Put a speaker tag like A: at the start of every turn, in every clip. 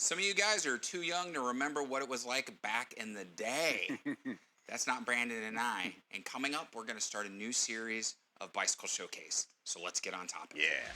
A: Some of you guys are too young to remember what it was like back in the day. That's not Brandon and I. And coming up, we're going to start a new series of Bicycle Showcase. So let's get on topic.
B: Yeah.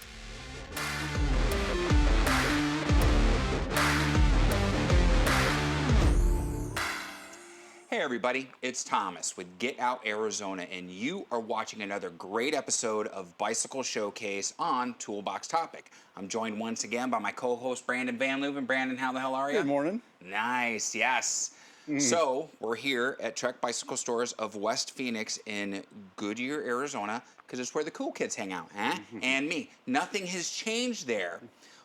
A: Hey everybody, it's Thomas with Get Out Arizona, and you are watching another great episode of Bicycle Showcase on Toolbox Topic. I'm joined once again by my co-host Brandon Van Leuven. Brandon, how the hell are you?
B: Good morning.
A: Nice, yes. So we're here at Trek Bicycle Stores of West Phoenix in Goodyear, Arizona, because it's where the cool kids hang out, huh? And me. Nothing has changed there.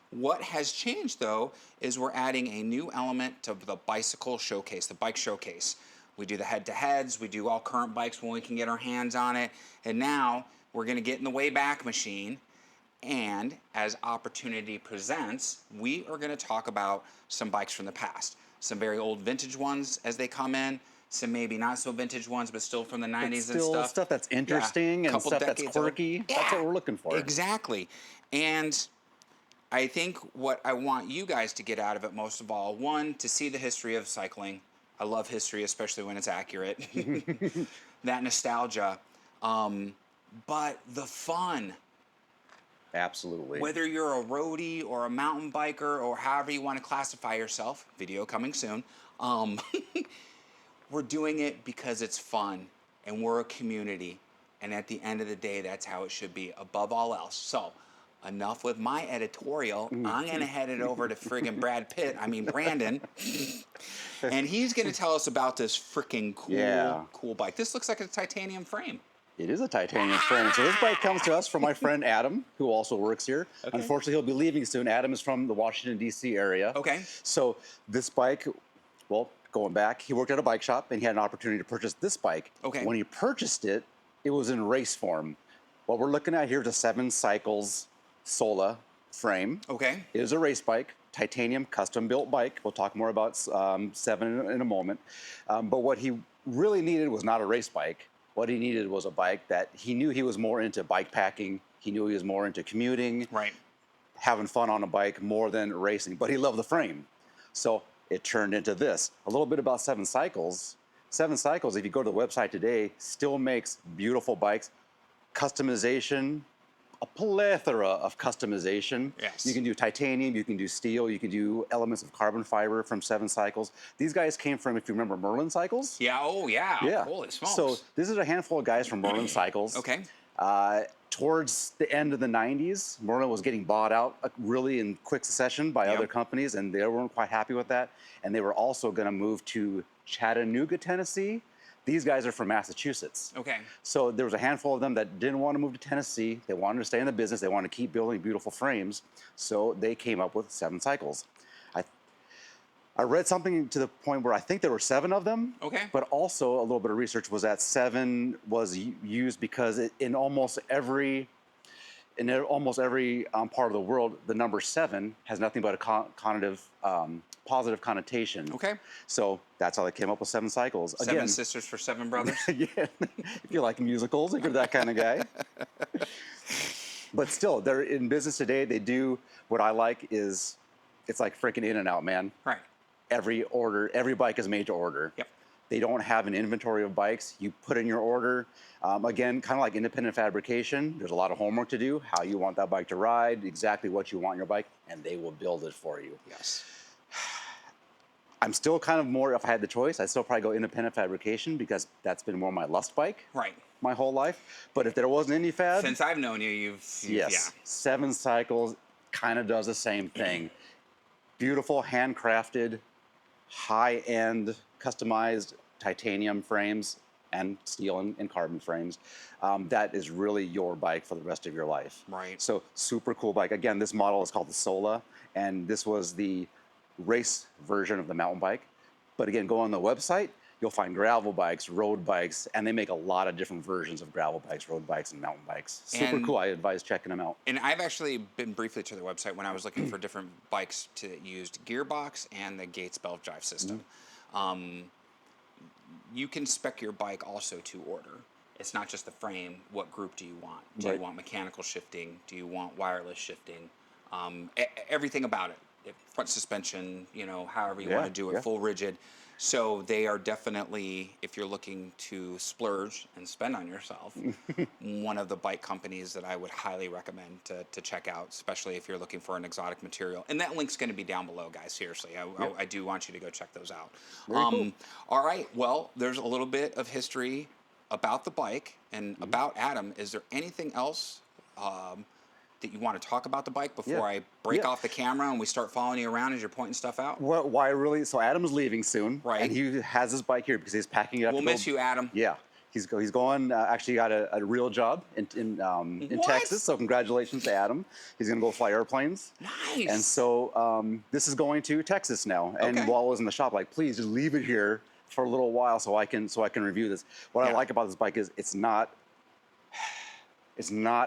A: What has changed, though, is we're adding a new element to the bicycle showcase, the bike showcase. We do the head-to-heads, we do all current bikes when we can get our hands on it, and now we're going to get in the Wayback Machine, and as opportunity presents, we are going to talk about some bikes from the past. Some very old vintage ones as they come in, some maybe not so vintage ones, but still from the 90s and
B: Still stuff that's interesting and stuff that's quirky. That's what we're looking for.
A: Exactly. And I think what I want you guys to get out of it most of all, one, to see the history of cycling. I love history, especially when it's accurate. That nostalgia. But the fun.
B: Absolutely.
A: Whether you're a roadie or a mountain biker or however you want to classify yourself, video coming soon, we're doing it because it's fun and we're a community. And at the end of the day, that's how it should be, above all else. So, enough with my editorial. I'm going to head it over to friggin' Brandon. And he's going to tell us about this freaking cool bike. This looks like a titanium frame.
B: It is a titanium frame. So this bike comes to us from my friend Adam, who also works here.
A: Okay.
B: Unfortunately, he'll be leaving soon. Adam is from the Washington, D.C. area.
A: Okay.
B: So this bike, well, going back, he worked at a bike shop and he had an opportunity to purchase this bike.
A: Okay.
B: When he purchased it, it was in race form. What we're looking at here is a 7 Cycles Sola frame.
A: Okay.
B: It is a race bike, titanium custom-built bike. We'll talk more about 7 in a moment. But what he really needed was not a race bike. What he needed was a bike that he knew he was more into bikepacking. He knew he was more into commuting,
A: Right.
B: having fun on a bike more than racing. But he loved the frame. So it turned into this. A little bit about 7 Cycles. 7 Cycles, if you go to the website today, still makes beautiful bikes. Customization, a plethora of customization.
A: Yes.
B: You can do titanium, you can do steel, you can do elements of carbon fiber from 7 Cycles. These guys came from, if you remember, Merlin Cycles.
A: Yeah, oh yeah.
B: Yeah.
A: Holy smokes.
B: So this is a handful of guys from Merlin Cycles.
A: Okay.
B: Towards the end of the 90s, Merlin was getting bought out really in quick succession by other companies, and they weren't quite happy with that. And they were also going to move to Chattanooga, Tennessee. These guys are from Massachusetts.
A: Okay.
B: So there was a handful of them that didn't want to move to Tennessee. They wanted to stay in the business. They wanted to keep building beautiful frames. So they came up with 7 Cycles. I read something to the point where I think there were 7 of them.
A: Okay.
B: But also a little bit of research was that 7 was used because in almost every part of the world, the number 7 has nothing but a positive connotation.
A: Okay.
B: So that's how they came up with 7 Cycles.
A: 7 sisters for 7 brothers.
B: Yeah, if you like musicals, if you're that kind of guy. But still, they're in business today. They do what I like is, it's like freaking In-N-Out, man.
A: Right.
B: Every bike is made to order.
A: Yep.
B: They don't have an inventory of bikes. You put in your order. Again, kind of like independent fabrication. There's a lot of homework to do. How you want that bike to ride, exactly what you want in your bike, and they will build it for you.
A: Yes.
B: I'm still kind of more, if I had the choice, I'd still probably go independent fabrication because that's been more my lust bike.
A: Right.
B: My whole life. But if there wasn't any fab.
A: Since I've known you,
B: yes.
A: Yeah.
B: 7 Cycles kind of does the same thing. Beautiful, handcrafted, high-end, customized titanium frames and steel and carbon frames. That is really your bike for the rest of your life.
A: Right.
B: So super cool bike. Again, this model is called the Sola, and this was the race version of the mountain bike. But again, go on the website, you'll find gravel bikes, road bikes, and they make a lot of different versions of gravel bikes, road bikes, and mountain bikes. Super cool. I advise checking them out.
A: And I've actually been briefly to their website when I was looking for different bikes to use gearbox and the Gates belt drive system. You can spec your bike also to order. It's not just the frame. What group do you want? Do you want mechanical shifting? Do you want wireless shifting? Everything about it. front suspension, you know, however you
B: Yeah,
A: want to do it,
B: yeah.
A: full rigid. So they are definitely, if you're looking to splurge and spend on yourself, one of the bike companies that I would highly recommend to check out, especially if you're looking for an exotic material. And that link's going to be down below, guys. Seriously, I do want you to go check those out.
B: Very cool.
A: All right. Well, there's a little bit of history about the bike and
B: Mm-hmm.
A: about Adam. Is there anything else that you want to talk about the bike before
B: Yeah.
A: I break
B: Yeah.
A: off the camera and we start following you around as you're pointing stuff out?
B: Why really? So Adam's leaving soon,
A: Right.
B: and he has his bike here because he's packing it up.
A: We'll
B: to go.
A: miss you, Adam.
B: Yeah, he's going. Actually, got a real job in
A: What?
B: Texas. So congratulations to Adam. He's gonna go fly airplanes.
A: Nice.
B: And so this is going to Texas now. And
A: Okay.
B: while I was in the shop, like, please just leave it here for a little while so I can review this. What I
A: Yeah.
B: like about this bike is it's not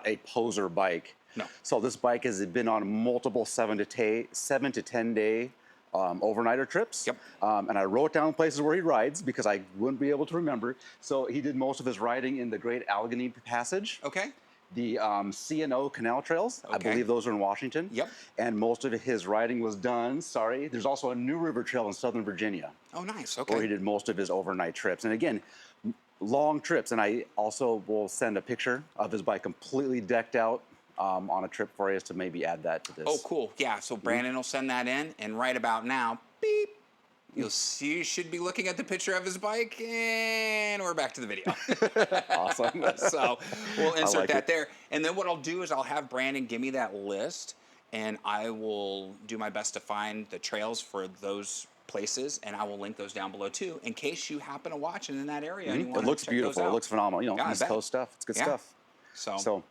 B: a poser bike.
A: No.
B: So this bike has been on multiple 7 to 10 day overnighter trips.
A: Yep.
B: And I wrote down places where he rides because I wouldn't be able to remember. So he did most of his riding in the Great Allegheny Passage,
A: Okay.
B: the C&O Canal Trails. I
A: Okay.
B: believe those are in Washington.
A: Yep.
B: And most of his riding was done, there's also a New River Trail in Southern Virginia
A: Oh, nice.
B: where he
A: Okay.
B: did most of his overnight trips. And again, long trips. And I also will send a picture of his bike completely decked out on a trip for us to maybe add that to this.
A: Oh, cool. Yeah. So Brandon will send that in, and right about now, beep. You should be looking at the picture of his bike, and we're back to the video.
B: Awesome.
A: So we'll insert
B: like
A: that
B: it.
A: there. And then what I'll do is I'll have Brandon give me that list, and I will do my best to find the trails for those places, and I will link those down below too, in case you happen to watch it in that area. And you
B: It
A: wanna
B: looks
A: check those
B: beautiful. It
A: out.
B: looks phenomenal. You know,
A: Yeah, I
B: East
A: bet.
B: Coast stuff. It's good
A: Yeah.
B: stuff.
A: So,
B: So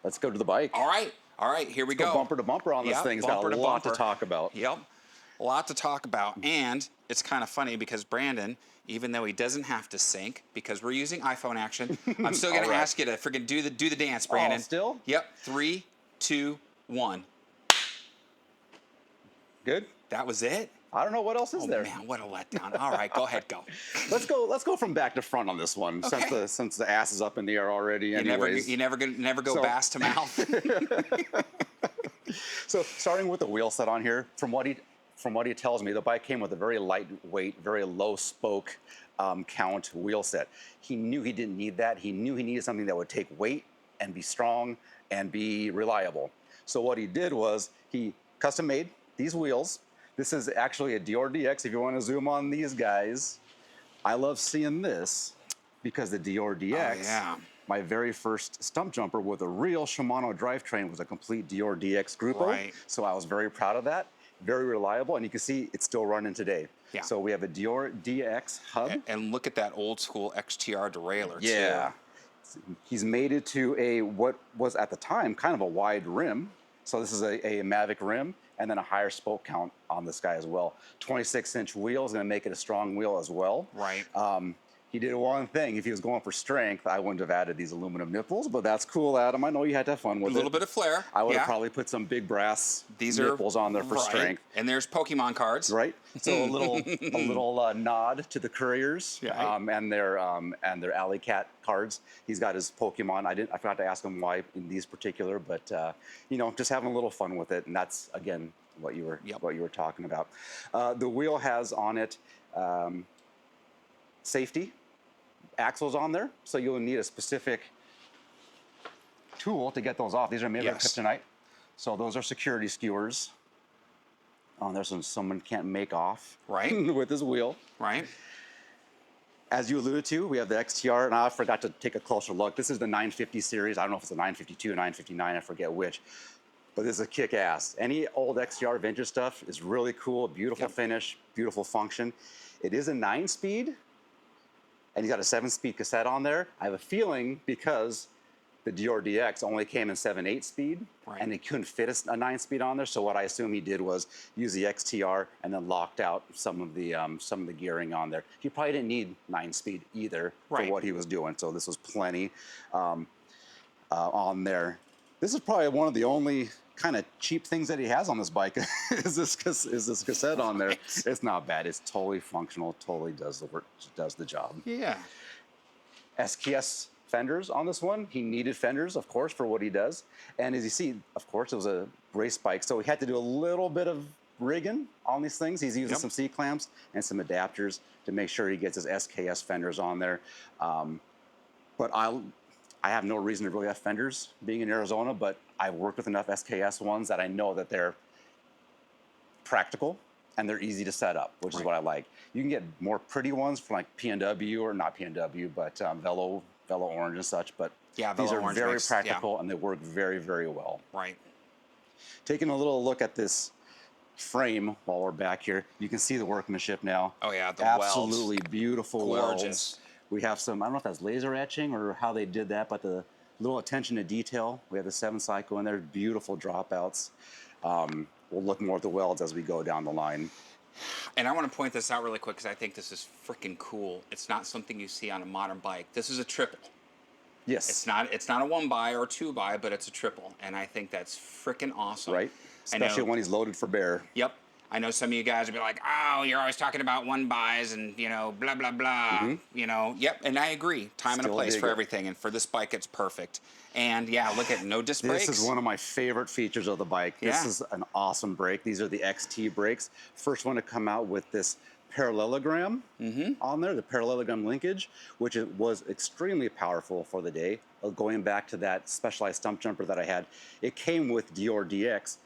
B: let's go to the bike.
A: all right. Here we
B: Go
A: go.
B: bumper to bumper on this
A: Yep,
B: thing. It's got
A: bumper
B: a
A: to
B: lot
A: bumper.
B: to talk about.
A: Yep. A lot to talk about. And it's kind of funny because Brandon, even though he doesn't have to sync because we're using iPhone action, I'm still going
B: All
A: to
B: right.
A: ask you to freaking do the dance, Brandon.
B: still?
A: Yep. 3, 2, 1.
B: Good.
A: That was it?
B: I don't know what else is
A: Oh,
B: there.
A: man, what a letdown. All right, go ahead, go.
B: Let's go from back to front on this one.
A: Okay.
B: Since the ass is up in the air already.
A: You
B: Anyways.
A: never go
B: So-
A: bass to mouth.
B: So starting with the wheel set on here, from what he tells me, the bike came with a very lightweight, very low spoke count wheel set. He knew he didn't need that. He knew he needed something that would take weight and be strong and be reliable. So what he did was he custom made these wheels. This is actually a Dior DX. If you want to zoom on these guys, I love seeing this because the Dior DX.
A: Oh, yeah.
B: My very first stump jumper with a real Shimano drivetrain was a complete Dior DX Grupo.
A: Right.
B: So I was very proud of that. Very reliable, and you can see it's still running today.
A: Yeah.
B: So we have a Dior DX hub.
A: And look at that old school XTR derailleur,
B: Yeah.
A: too.
B: He's made it to a what was at the time kind of a wide rim. So this is a Mavic rim, and then a higher spoke count on this guy as well. 26-inch wheels, going to make it a strong wheel as well.
A: Right.
B: He did one thing. If he was going for strength, I wouldn't have added these aluminum nipples, but that's cool, Adam. I know you had to have fun with it.
A: A little bit of flair.
B: I would
A: yeah.
B: have probably put some big brass
A: These
B: nipples on there for
A: right.
B: strength.
A: And there's Pokemon cards.
B: Right. So a little nod to the couriers
A: Yeah.
B: and their Alley Cat cards. He's got his Pokemon. I forgot to ask him why in these particular, but just having a little fun with it, and that's again what you were talking about. The wheel has on it safety axles on there, so you'll need a specific tool to get those off. These are made of
A: Yes.
B: kryptonite, so those are security skewers. There's someone can't make off
A: Right.
B: with his wheel.
A: Right.
B: As you alluded to, we have the XTR, and I forgot to take a closer look. This is the 950 series. I don't know if it's a 952 or 959, I forget which. But this is a kick-ass. Any old XTR vintage stuff is really cool, beautiful finish, beautiful function. It is a 9-speed, and he's got a 7-speed cassette on there. I have a feeling because the Dior DX only came in 7/8 speed,
A: Right.
B: and he couldn't fit a 9-speed on there. So what I assume he did was use the XTR and then locked out some of the gearing on there. He probably didn't need 9-speed either
A: Right.
B: for what he was doing. So this was plenty on there. This is probably one of the only kind of cheap things that he has on this bike is this cassette on there.
A: Right.
B: It's not bad. It's totally functional. Totally does the work. Does the job.
A: Yeah.
B: SKS fenders on this one. He needed fenders, of course, for what he does. And as you see, of course, it was a race bike, so he had to do a little bit of rigging on these things. He's using
A: Yep.
B: some C-clamps and some adapters to make sure he gets his SKS fenders on there. But I have no reason to really have fenders being in Arizona, but I've worked with enough SKS ones that I know that they're practical and they're easy to set up, which is what I like. You can get more pretty ones from like PNW, or not PNW, but Velo Orange and such. But
A: Yeah,
B: these
A: Velo
B: are
A: Orange
B: very
A: makes-
B: practical and they work very, very well.
A: Right.
B: Taking a little look at this frame while we're back here, you can see the workmanship now.
A: Oh yeah, the
B: Absolutely
A: welds.
B: beautiful
A: Gorgeous.
B: welds. We have some, I don't know if that's laser etching or how they did that, but the little attention to detail. We have the 7 cycle in there, beautiful dropouts. We'll look more at the welds as we go down the line.
A: And I want to point this out really quick because I think this is freaking cool. It's not something you see on a modern bike. This is a triple.
B: Yes.
A: It's not a 1x or 2x, but it's a triple, and I think that's freaking awesome.
B: Right?
A: I know-
B: Especially when he's loaded for bear.
A: Yep. I know some of you guys will be like, oh, you're always talking about 1x's and, you know, blah, blah, blah. You know, yep. And I agree. Time and a
B: Still
A: place
B: dig
A: for
B: it.
A: everything. And for this bike, it's perfect. And yeah, look at no disc brakes.
B: This is one of my favorite features of the bike. This
A: Yeah.
B: is an awesome brake. These are the XT brakes. First one to come out with this parallelogram on there, the parallelogram linkage, which was extremely powerful for the day. Going back to that specialized stump jumper that I had, it came with Dior DX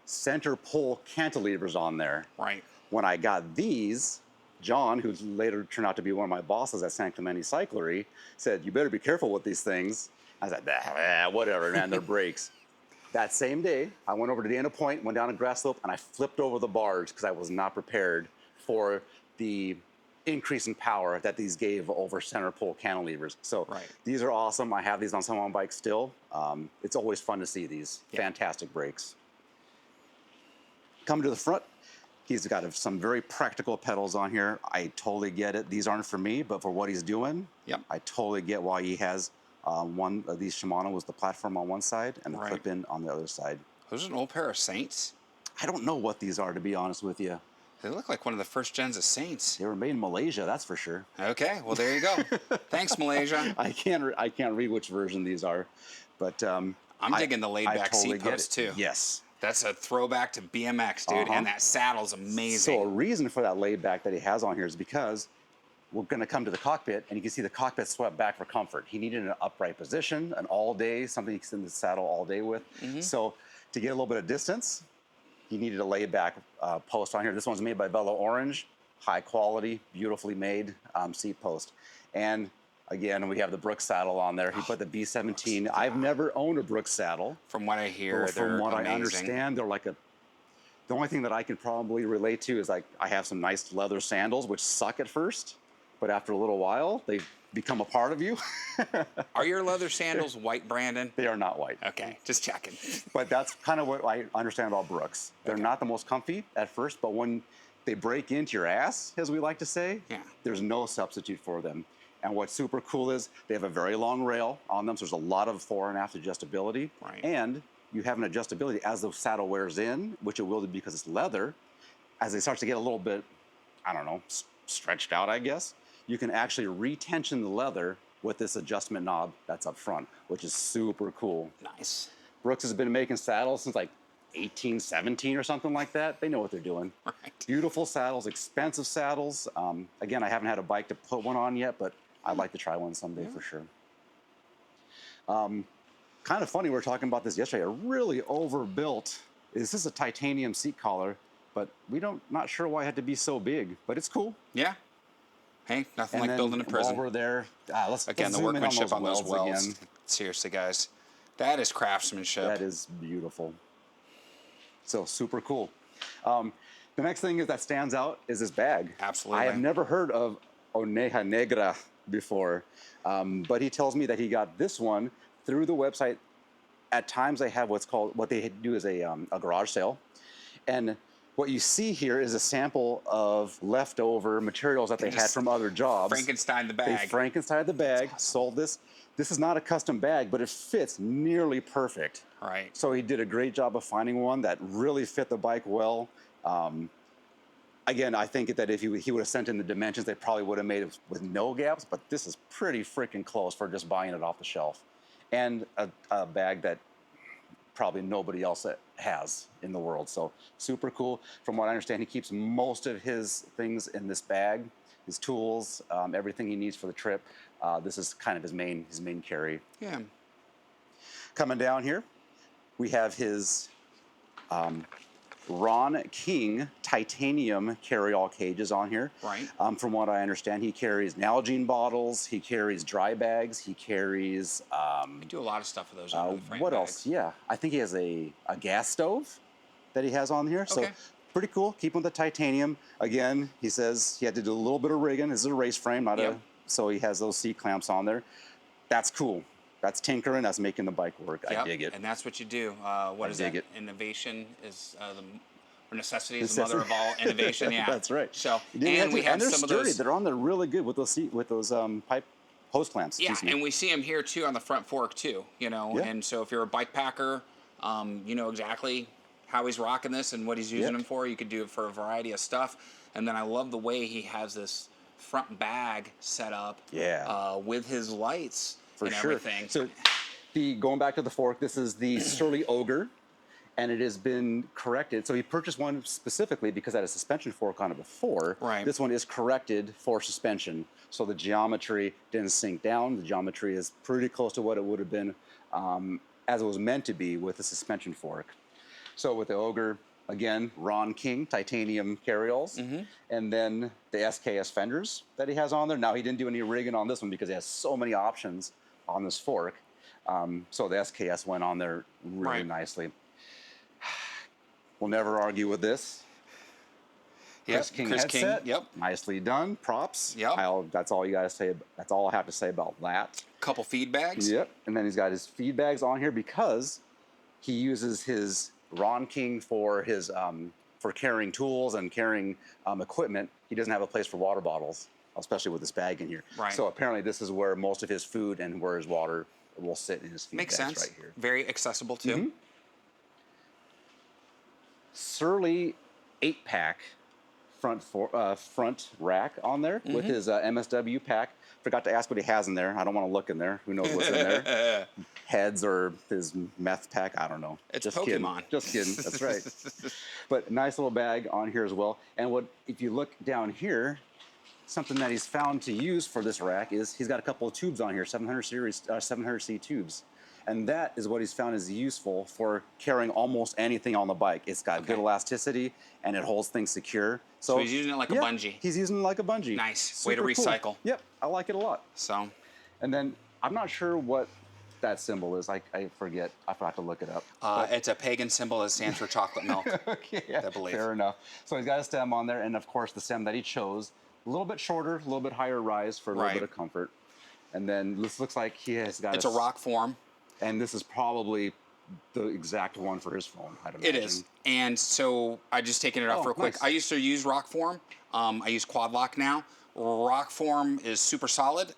B: center pull cantilevers on there.
A: Right.
B: When I got these, John, who later turned out to be one of my bosses at San Clemente Cyclery, said, you better be careful with these things. I was like, whatever, man, they're brakes. That same day, I went over to Dana Point, went down a grass slope, and I flipped over the bars because I was not prepared for the increase in power that these gave over center pull cantilevers. So
A: Right.
B: these are awesome. I have these on some of my bikes still. It's always fun to see these.
A: Yeah.
B: Fantastic brakes. Come to the front. He's got some very practical pedals on here. I totally get it. These aren't for me, but for what he's doing,
A: Yep.
B: I totally get why he has one of these Shimano was the platform on one side and the
A: Right.
B: clip-in on the other side.
A: Those are an old pair of Saints.
B: I don't know what these are, to be honest with you.
A: They look like one of the first gens of Saints.
B: They were made in Malaysia, that's for sure.
A: Okay, well there you go. Thanks, Malaysia.
B: I can't read which version these are, but
A: I'm digging the laid back
B: totally
A: seat
B: get
A: post
B: it.
A: too.
B: Yes.
A: That's a throwback to BMX, dude, and that saddle's amazing.
B: So a reason for that laid back that he has on here is because we're going to come to the cockpit, and you can see the cockpit swept back for comfort. He needed an upright position, an all day, something he can sit in the saddle all day with. So to get a little bit of distance, he needed a laid back post on here. This one's made by Velo Orange, high quality, beautifully made seat post. And again, we have the Brooks saddle on there. He put the B17. I've never owned a Brooks saddle.
A: From what I hear,
B: But
A: they're
B: from what
A: amazing.
B: I understand, they're like the only thing that I can probably relate to is like I have some nice leather sandals, which suck at first, but after a little while, they become a part of you.
A: Are your leather sandals white, Brandon?
B: They are not white.
A: Okay, just checking.
B: But that's kind of what I understand about Brooks. They're
A: Okay.
B: not the most comfy at first, but when they break into your ass, as we like to say,
A: Yeah.
B: there's no substitute for them. And what's super cool is they have a very long rail on them, so there's a lot of fore and aft adjustability.
A: Right.
B: And you have an adjustability as the saddle wears in, which it will do because it's leather. As it starts to get a little bit, I don't know, stretched out, I guess, you can actually retension the leather with this adjustment knob that's up front, which is super cool.
A: Nice.
B: Brooks has been making saddles since like 1817 or something like that. They know what they're doing.
A: Right.
B: Beautiful saddles, expensive saddles. Again, I haven't had a bike to put one on yet, but I'd like to try one someday for sure. Kind of funny, we were talking about this yesterday. A really overbuilt, this is a titanium seat collar, but not sure why it had to be so big, but it's cool.
A: Yeah. Hey, nothing
B: And
A: like
B: then
A: building a prison.
B: while we're there, let's
A: Again, the
B: zoom in
A: workmanship on those welds.
B: again.
A: Seriously, guys. That is craftsmanship.
B: That is beautiful. So super cool. The next thing that stands out is this bag.
A: Absolutely.
B: I have never heard of Oneja Negra before, but he tells me that he got this one through the website. At times they have what they do is a garage sale. And what you see here is a sample of leftover materials that they had from other jobs.
A: Frankenstein the
B: They
A: bag.
B: Frankenstein the bag, sold this. This is not a custom bag, but it fits nearly perfect.
A: Right.
B: So he did a great job of finding one that really fit the bike well. Again, I think that if he would have sent in the dimensions, they probably would have made it with no gaps, but this is pretty freaking close for just buying it off the shelf. And a bag that probably nobody else has in the world. So super cool. From what I understand, he keeps most of his things in this bag, his tools, everything he needs for the trip. This is kind of his main carry.
A: Yeah.
B: Coming down here, we have his Ron King titanium carry-all cages on here.
A: Right.
B: From what I understand, he carries Nalgene bottles, he carries dry bags, he carries...
A: We do a lot of stuff with those under the frame
B: what
A: bags.
B: else? Yeah, I think he has a gas stove that he has on here. So
A: Okay.
B: pretty cool. Keep him with the titanium. Again, he says he had to do a little bit of rigging. This is a race frame, not
A: Yep.
B: so he has those C-clamps on there. That's cool. That's tinkering. That's making the bike work.
A: Yep,
B: I dig it.
A: and that's what you do. What is
B: dig
A: that?
B: it.
A: Innovation is or necessity is the mother of all innovation. Yeah,
B: That's right.
A: So,
B: You
A: and we have
B: and they're
A: some of
B: sturdy.
A: those.
B: They're on there really good with those pipe hose clamps.
A: Yeah,
B: Excuse me.
A: and we see them here too on the front fork too. You know,
B: Yeah.
A: and so if you're a bike packer, you know exactly how he's rocking this and what he's using them for. You could do it for a variety of stuff. And then I love the way he has this front bag set up.
B: Yeah.
A: With his lights
B: For
A: and
B: sure.
A: everything.
B: So, going back to the fork, this is the Surly Ogre, and it has been corrected. So he purchased one specifically because it had a suspension fork on it before.
A: Right.
B: This one is corrected for suspension, so the geometry didn't sink down. The geometry is pretty close to what it would have been as it was meant to be with the suspension fork. So with the Ogre, again, Ron King titanium carryalls, and then the SKS fenders that he has on there. Now he didn't do any rigging on this one because he has so many options on this fork. So the SKS went on there really nicely. We'll never argue with this.
A: Yes, Chris King.
B: Headset.
A: Yep.
B: Nicely done. Props.
A: Yep.
B: That's all you got to say. That's all I have to say about that.
A: Couple feed bags.
B: Yep. And then he's got his feed bags on here because he uses his Ron King for his for carrying tools and carrying equipment. He doesn't have a place for water bottles, especially with this bag in here.
A: Right.
B: So apparently this is where most of his food and where his water will sit in his feed
A: Makes
B: bags
A: sense.
B: right here.
A: Very accessible too.
B: Surly 8-pack front rack on there with his MSW pack. Forgot to ask what he has in there. I don't want to look in there. Who knows what's in there? Heads or his meth pack. I don't know.
A: It's
B: Just
A: Pokemon.
B: Kidding. Just kidding. That's right. But nice little bag on here as well. And if you look down here, something that he's found to use for this rack is he's got a couple of tubes on here, 700 series, 700C tubes. And that is what he's found is useful for carrying almost anything on the bike. It's got good elasticity and it holds things secure.
A: So he's using it like a bungee.
B: He's using it like a bungee.
A: Nice. Way to
B: Super cool.
A: recycle.
B: Yep, I like it a lot.
A: So,
B: And then I'm not sure what that symbol is. I forget. I forgot to look it up.
A: it's a pagan symbol that stands for chocolate milk.
B: Okay, yeah,
A: I believe.
B: fair enough. So he's got a stem on there, and of course the stem that he chose, a little bit shorter, a little bit higher rise for a little bit of comfort. And then this looks like he has got
A: It's a rock form.
B: And this is probably the exact one for his phone, I'd imagine.
A: It is. And so I just taken it off real quick.
B: Nice.
A: I used to use rock form. I use quad lock now. Rock form is super solid,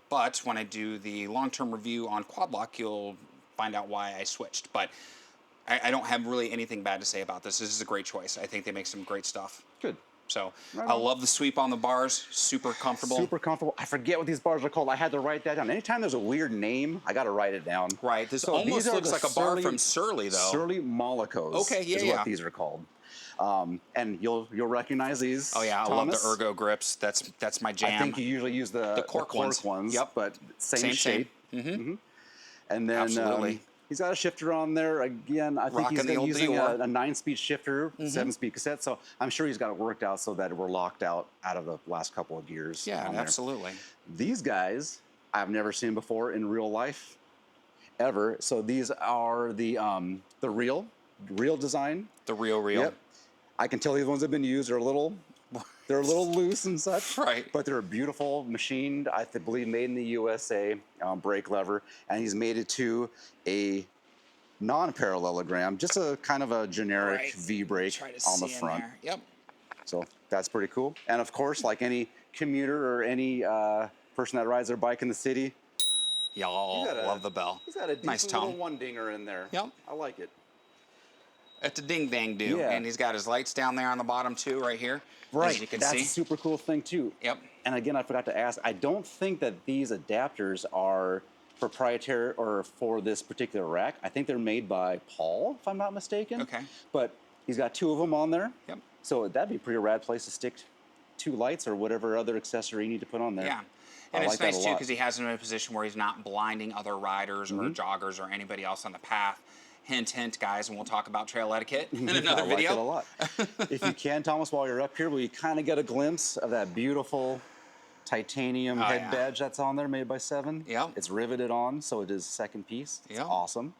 A: but when I do the long-term review on quad lock, you'll find out why I switched. But I don't have really anything bad to say about this. This is a great choice. I think they make some great stuff.
B: Good.
A: So
B: Right
A: I
B: on.
A: love the sweep on the bars. Super comfortable.
B: Super comfortable. I forget what these bars are called. I had to write that down. Anytime there's a weird name, I got to write it down.
A: Right. This
B: So
A: almost
B: these are
A: looks
B: the
A: like a bar from Surly, though.
B: Surly Molicos.
A: Okay, yeah,
B: is
A: yeah.
B: what these are called. And you'll recognize these.
A: Oh yeah, I
B: Thomas.
A: love the ergo grips. That's my jam.
B: I think you usually use the
A: cork ones. Yep.
B: but same shape.
A: Mm-hmm.
B: And then
A: Absolutely.
B: he's got a shifter on there. Again, I think
A: Rocking
B: he's
A: the old
B: using a
A: Dior.
B: 9-speed shifter, 7-speed cassette. So I'm sure he's got it worked out so that we're locked out of the last couple of gears.
A: Yeah,
B: on there.
A: absolutely.
B: These guys I've never seen before in real life, ever. So these are the real design.
A: The real.
B: Yep. I can tell these ones have been used. They're a little loose and such.
A: Right.
B: But they're a beautiful machined, I believe, made in the USA brake lever, and he's made it to a non-parallelogram, just a kind of a generic V brake
A: Try to
B: on the
A: see in
B: front.
A: there. Yep.
B: So that's pretty cool. And of course, like any commuter or any person that rides their bike in the city,
A: Y'all love the bell.
B: he's got a decent
A: Nice
B: little
A: tone.
B: one dinger in there.
A: Yep.
B: I like it.
A: It's a ding dang do.
B: Yeah.
A: And he's got his lights down there on the bottom too, right here.
B: Right.
A: As you can
B: That's
A: see.
B: a super cool thing too.
A: Yep.
B: And again, I forgot to ask. I don't think that these adapters are proprietary or for this particular rack. I think they're made by Paul, if I'm not mistaken.
A: Okay.
B: But he's got 2 of them on there.
A: Yep.
B: So that'd be a pretty rad place to stick 2 lights or whatever other accessory you need to put on there.
A: Yeah. And
B: I
A: it's
B: like
A: nice
B: that a
A: too
B: lot.
A: because he has him in a position where he's not blinding other riders or joggers or anybody else on the path. Hint, hint, guys, and we'll talk about trail etiquette in another video.
B: I like it a lot. If you can, Thomas, while you're up here, will you kind of get a glimpse of that beautiful titanium head badge that's on there, made by 7?
A: Yep.
B: It's riveted on, so it is second piece. It's awesome.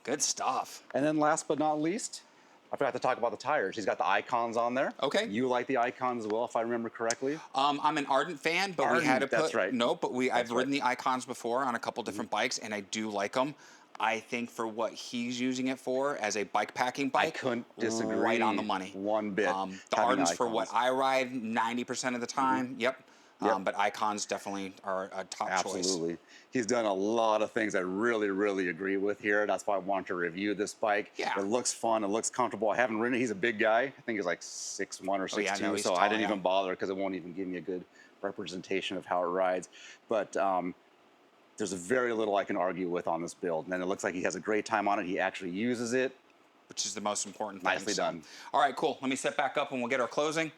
A: Good stuff.
B: And then last but not least, I forgot to talk about the tires. He's got the icons on there.
A: Okay.
B: You like the icons as well, if I remember correctly.
A: I'm an ardent fan, but we had to put.
B: That's right.
A: No, but I've ridden the icons before on a couple different bikes, and I do like them. I think for what he's using it for as a bike packing bike,
B: I couldn't disagree.
A: Right on the money.
B: One bit.
A: The Ardents for what I ride 90% of the time. Yep. But icons definitely are a top choice.
B: Absolutely. He's done a lot of things I really, really agree with here. That's why I want to review this bike.
A: Yeah.
B: It looks fun. It looks comfortable. I haven't ridden it. He's a big guy. I think he's like 6'1" or 6'2",
A: no,
B: so
A: tall,
B: I didn't even bother because it won't even give me a good representation of how it rides. But there's very little I can argue with on this build. And it looks like he has a great time on it. He actually uses it.
A: Which is the most important thing.
B: Nicely done.
A: All right, cool. Let me set back up and we'll get our closing.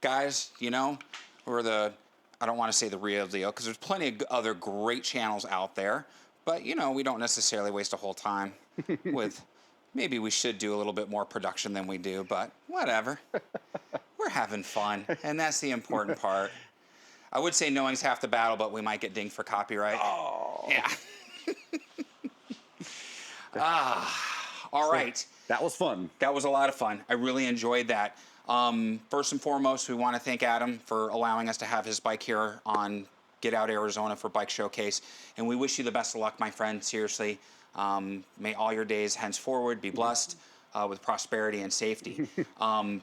A: Guys, you know, we're the, I don't want to say the real deal because there's plenty of other great channels out there. But, you know, we don't necessarily waste a whole time with, maybe we should do a little bit more production than we do, but whatever. We're having fun, and that's the important part. I would say knowing's half the battle, but we might get dinged for copyright.
B: Oh.
A: Yeah. All right.
B: That was fun.
A: That was a lot of fun. I really enjoyed that. First and foremost, we want to thank Adam for allowing us to have his bike here on Get Out Arizona for Bike Showcase. And we wish you the best of luck, my friend, seriously. May all your days henceforward be blessed with prosperity and safety.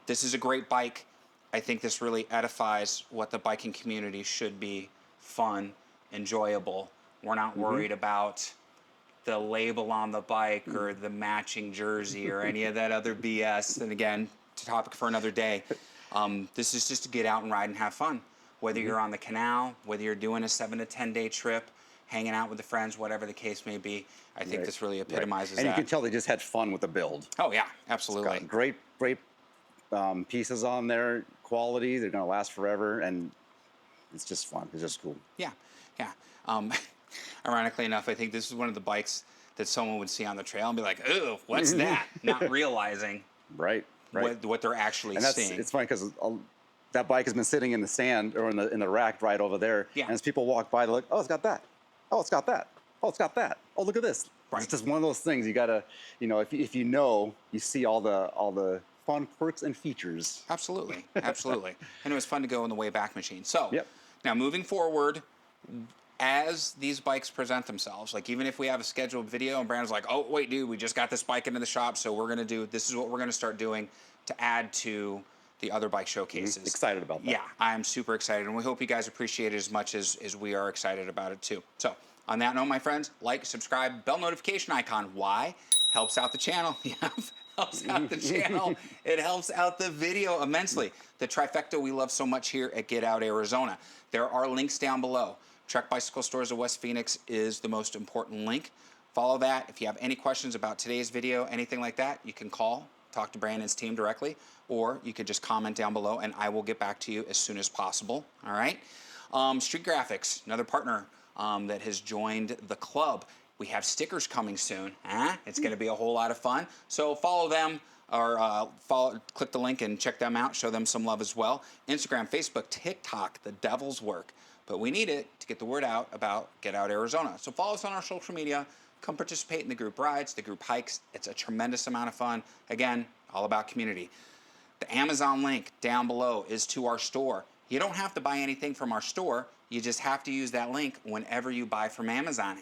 A: This is a great bike. I think this really edifies what the biking community should be: fun, enjoyable. We're not worried about the label on the bike or the matching jersey or any of that other BS. And again, it's a topic for another day. This is just to get out and ride and have fun. Whether you're on the canal, whether you're doing a 7 to 10 day trip, hanging out with the friends, whatever the case may be, I think this really epitomizes that.
B: And you can tell they just had fun with the build.
A: Oh yeah, absolutely.
B: It's got great pieces on there, quality. They're going to last forever, and it's just fun. It's just cool.
A: Yeah, yeah. Ironically enough, I think this is one of the bikes that someone would see on the trail and be like, "Ooh, what's that?" Not realizing
B: right.
A: what they're actually
B: and
A: seeing.
B: It's funny because that bike has been sitting in the stand or in the rack right over there.
A: Yeah.
B: And as people walk by, they're like, "Oh, it's got that. Oh, it's got that. Oh, it's got that. Oh, look at this."
A: Right.
B: It's just one of those things you gotta, if you know, you see all the fun perks and features.
A: Absolutely, absolutely. And it was fun to go in the Wayback Machine. So
B: Yep.
A: now moving forward, as these bikes present themselves, like even if we have a scheduled video and Brandon's like, "Oh, wait, dude, we just got this bike into the shop, so this is what we're gonna start doing to add to the other bike showcases."
B: Excited about that.
A: Yeah, I'm super excited, and we hope you guys appreciate it as much as we are excited about it too. So on that note, my friends, like, subscribe, bell notification icon. Why? Helps out the channel. Yeah, helps out the channel. It helps out the video immensely. The trifecta we love so much here at Get Out Arizona. There are links down below. Trek Bicycle Stores of West Phoenix is the most important link. Follow that. If you have any questions about today's video, anything like that, you can call, talk to Brandon's team directly, or you could just comment down below and I will get back to you as soon as possible. All right. Street Graphics, another partner that has joined the club. We have stickers coming soon. It's going to be a whole lot of fun. So follow them or click the link and check them out. Show them some love as well. Instagram, Facebook, TikTok, the devil's work. But we need it to get the word out about Get Out Arizona. So follow us on our social media. Come participate in the group rides, the group hikes. It's a tremendous amount of fun. Again, all about community. The Amazon link down below is to our store. You don't have to buy anything from our store. You just have to use that link whenever you buy from Amazon.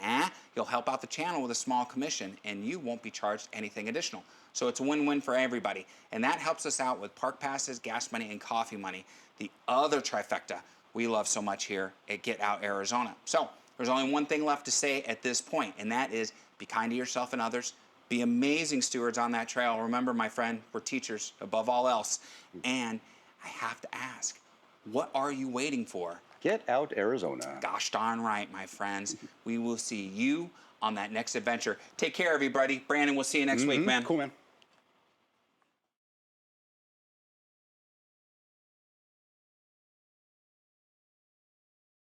A: You'll help out the channel with a small commission, and you won't be charged anything additional. So it's a win-win for everybody. And that helps us out with park passes, gas money, and coffee money. The other trifecta we love so much here at Get Out Arizona. So there's only one thing left to say at this point, and that is be kind to yourself and others. Be amazing stewards on that trail. Remember, my friend, we're teachers above all else. And I have to ask, what are you waiting for?
B: Get out, Arizona.
A: Gosh darn right, my friends. We will see you on that next adventure. Take care, everybody. Brandon, we'll see you next week, man.
B: Cool, man.